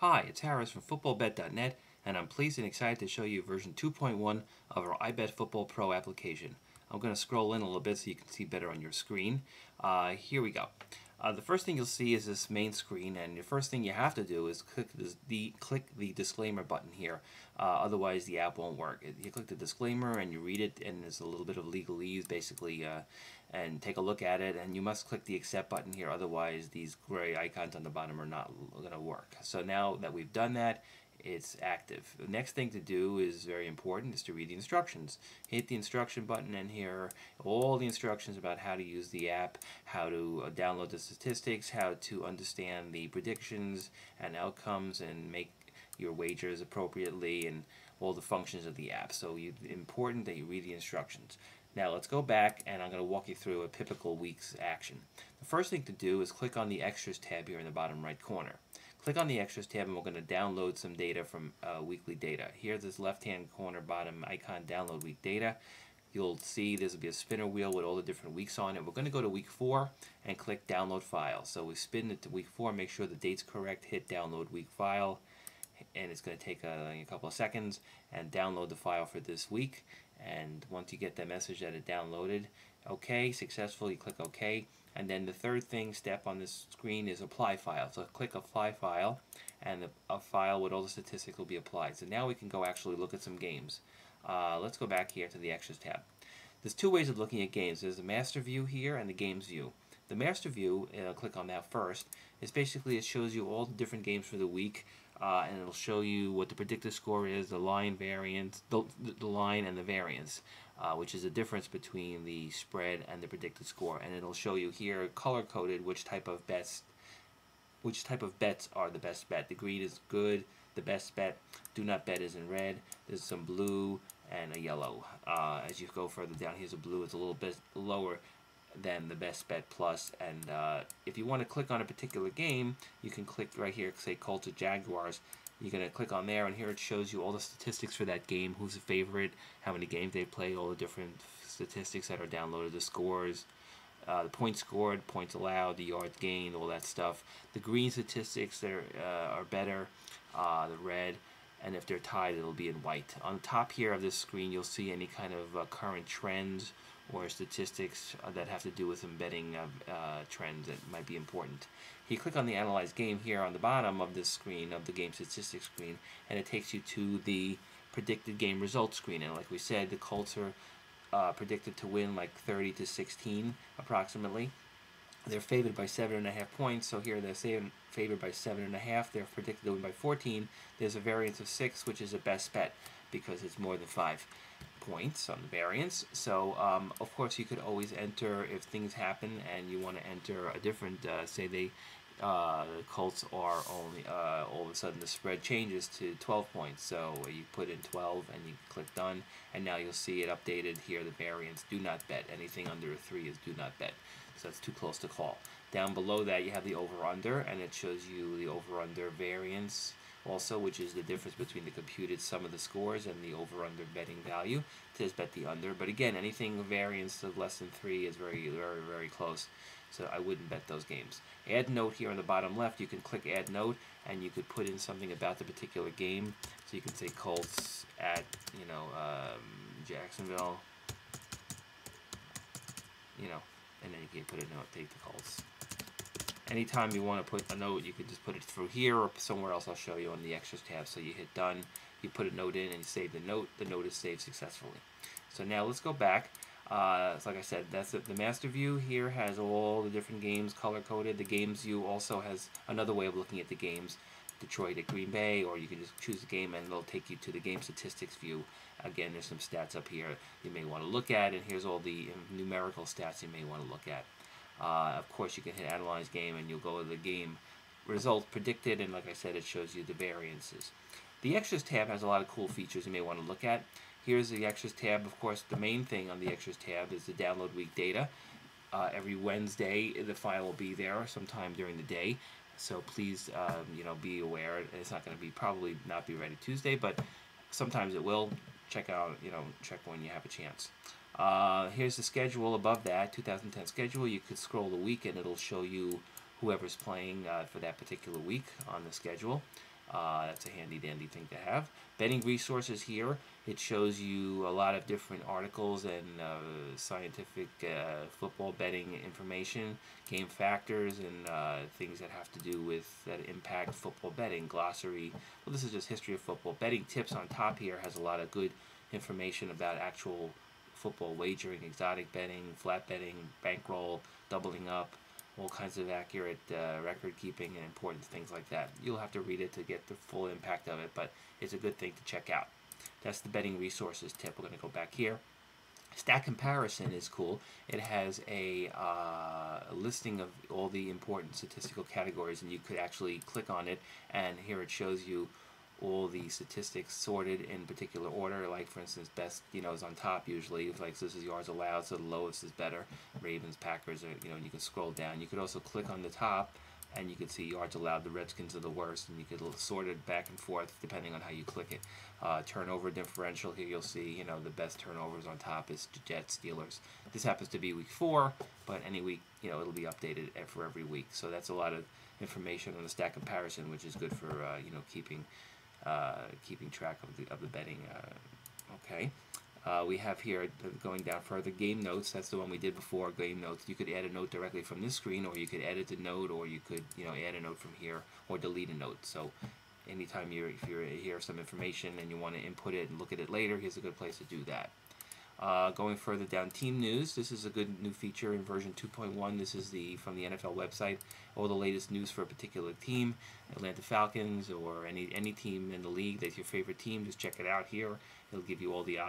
Hi, it's Harris from footballbet.net, and I'm pleased and excited to show you version 2.1 of our iBetFootball Pro application. I'm going to scroll in a little bit so you can see better on your screen. Here we go. The first thing you'll see is this main screen, and the first thing you have to do is click the disclaimer button here. Otherwise, the app won't work. You click the disclaimer and you read it, and there's a little bit of legalese, basically, and take a look at it. And you must click the accept button here. Otherwise, these gray icons on the bottom are not going to work. So now that we've done that, it's active. The next thing to do is very important, is to read the instructions. Hit the instruction button, and here are all the instructions about how to use the app, how to download the statistics, how to understand the predictions and outcomes and make your wagers appropriately, and all the functions of the app. So it's important that you read the instructions. Now let's go back, and I'm going to walk you through a typical week's action. The first thing to do is click on the Extras tab here in the bottom right corner. Click on the Extras tab, and we're going to download some data from weekly data. Here's this left-hand corner bottom icon, Download Week Data. You'll see there's going to be a spinner wheel with all the different weeks on it. We're going to go to week 4 and click Download File. So we spin it to week 4, make sure the date's correct, hit Download Week File, and it's going to take a couple of seconds, and download the file for this week. And once you get the message that it downloaded, OK, successful, you click OK. And then the third step on this screen is Apply File. So click Apply File, and a file with all the statistics will be applied. So now we can go actually look at some games. Let's go back here to the Extras tab. There's two ways of looking at games. There's the Master View here and the Games View. The Master View, and I'll click on that first, is basically it shows you all the different games for the week. And it'll show you what the predicted score is, the line variance, the line and the variance, which is the difference between the spread and the predicted score. And it'll show you here color coded which type of bets are the best bet. The green is good, the best bet. Do not bet is in red. There's some blue and a yellow. As you go further down, here's a blue. It's a little bit lower than the best bet plus. And if you want to click on a particular game, you can click right here, say Colts or Jaguars. You're going to click on there, and here it shows you all the statistics for that game, who's the favorite, how many games they played, all the different statistics that are downloaded, the scores, the points scored, points allowed, the yards gained, all that stuff. The green statistics are better, the red, and if they're tied, it'll be in white. On the top here of this screen, you'll see any kind of current trends or statistics that have to do with some betting trends that might be important. You click on the Analyze Game here on the bottom of this screen, of the game statistics screen, and it takes you to the predicted game results screen. And like we said, the Colts are predicted to win like 30-16 approximately. They're favored by 7.5 points, so here they're favored by 7.5. They're predicted to win by 14. There's a variance of 6, which is a best bet because it's more than 5 points on the variance. So of course you could always enter if things happen and you want to enter a different, say the Colts are only all of a sudden the spread changes to 12 points. So you put in 12 and you click done, and now you'll see it updated here. The variance, do not bet. Anything under a 3 is do not bet. So that's too close to call. Down below that you have the over-under, and it shows you the over-under variance also, which is the difference between the computed sum of the scores and the over-under betting value. It says bet the under, but again, anything variance of less than 3 is very, very, very close. So I wouldn't bet those games. Add note here on the bottom left. You can click add note, and you could put in something about the particular game. So you can say Colts at, Jacksonville, and then you can put a note, take the Colts. Anytime you want to put a note, you can just put it through here or somewhere else. I'll show you on the Extras tab. So you hit done, you put a note in, and you save the note. The note is saved successfully. So now let's go back. So like I said, that's it. The Master View here has all the different games color-coded. The Games View also has another way of looking at the games. Detroit at Green Bay, or you can just choose the game and it'll take you to the game statistics view. Again, there's some stats up here you may want to look at, and here's all the numerical stats you may want to look at. Of course, you can hit Analyze Game, and you'll go to the game results predicted, and like I said, it shows you the variances. The Extras tab has a lot of cool features you may want to look at. Here's the Extras tab. Of course, the main thing on the Extras tab is the Download Week Data. Every Wednesday, the file will be there sometime during the day. So please, be aware. It's not going to probably not be ready Tuesday, but sometimes it will. Check out, check when you have a chance. Here's the schedule above that, 2010 schedule. You could scroll the week, and it'll show you whoever's playing for that particular week on the schedule. That's a handy dandy thing to have. Betting resources here. It shows you a lot of different articles and scientific football betting information, game factors, and things that have to do with that impact football betting. Glossary. Well, this is just history of football. Betting tips on top here has a lot of good information about actual football wagering, exotic betting, flat betting, bankroll, doubling up, all kinds of accurate record keeping and important things like that. You'll have to read it to get the full impact of it, but it's a good thing to check out. That's the betting resources tip. We're going to go back here. Stat comparison is cool. It has a listing of all the important statistical categories, and you could actually click on it, and here it shows you all the statistics sorted in particular order. Like, for instance, best, is on top usually. Like, this is yards allowed, so the lowest is better. Ravens, Packers, and you can scroll down. You could also click on the top, and you can see yards allowed. The Redskins are the worst, and you could sort it back and forth depending on how you click it. Turnover differential, here you'll see, the best turnovers on top is Jets, Steelers. This happens to be week 4, but any week, it'll be updated for every week. So that's a lot of information on the stat comparison, which is good for, keeping track of the betting. Okay. We have here, going down further, game notes. That's the one we did before, game notes. You could add a note directly from this screen, or you could edit the note, or you could add a note from here, or delete a note. So anytime if you hear some information and you want to input it and look at it later, here's a good place to do that. Going further down, team news. This is a good new feature in version 2.1. This is from the NFL website. All the latest news for a particular team, Atlanta Falcons, or any team in the league that's your favorite team. Just check it out here. It'll give you all the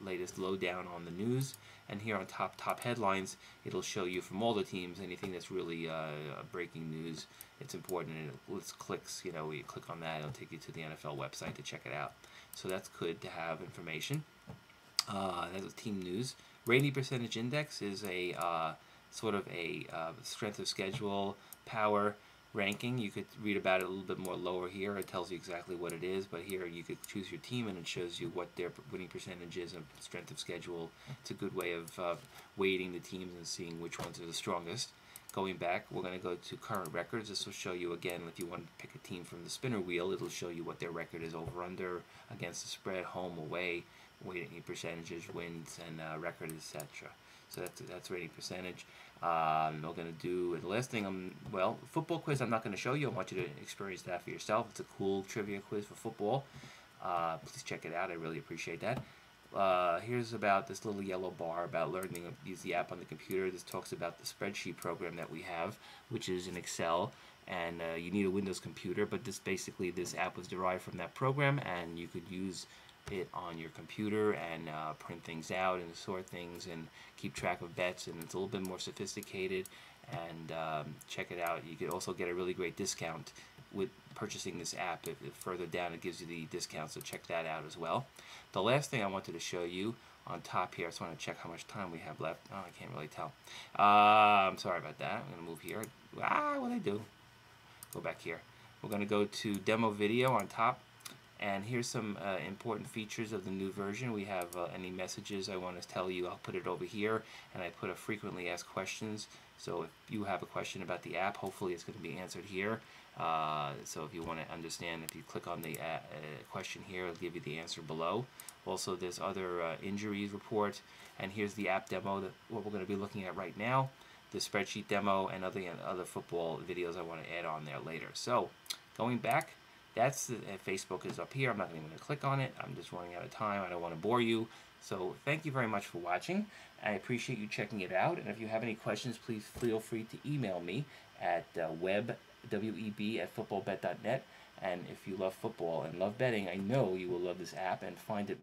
latest lowdown on the news. And here on top headlines, it'll show you from all the teams anything that's really breaking news. It's important, and it clicks. You click on that, it'll take you to the NFL website to check it out. So that's good to have information. That's team news. Rating percentage index is a sort of a strength of schedule power ranking. You could read about it a little bit more lower here. It tells you exactly what it is, but here you could choose your team and it shows you what their winning percentage is and strength of schedule. It's a good way of weighting the teams and seeing which ones are the strongest. Going back, we're going to go to current records. This will show you, again, if you want to pick a team from the spinner wheel, it'll show you what their record is over, under, against the spread, home, away, weighting percentages, wins, and record, etc. So that's rating percentage. We're going to do, and the last thing, football quiz I'm not going to show you. I want you to experience that for yourself. It's a cool trivia quiz for football. Please check it out. I really appreciate that. Here's about this little yellow bar about learning to use the app on the computer. This talks about the spreadsheet program that we have, which is in Excel, and you need a Windows computer, but this app was derived from that program, and you could use it on your computer and print things out and sort things and keep track of bets, and it's a little bit more sophisticated, and check it out. You could also get a really great discount with purchasing this app. If further down it gives you the discount, so check that out as well. The last thing I wanted to show you on top here, I just want to check how much time we have left. Oh, I can't really tell. I'm sorry about that. I'm going to move here. What did I do? Go back here. We're going to go to demo video on top. And here's some important features of the new version. We have any messages I want to tell you, I'll put it over here, and I put a frequently asked questions. So if you have a question about the app, hopefully it's going to be answered here. So if you want to understand, if you click on the question here, it'll give you the answer below. Also, there's other injuries report, and here's the app demo, what we're going to be looking at right now, the spreadsheet demo, and other football videos I want to add on there later. So going back, that's Facebook is up here. I'm not even going to click on it. I'm just running out of time. I don't want to bore you. So thank you very much for watching. I appreciate you checking it out. And if you have any questions, please feel free to email me at web@footballbet.net. And if you love football and love betting, I know you will love this app and find it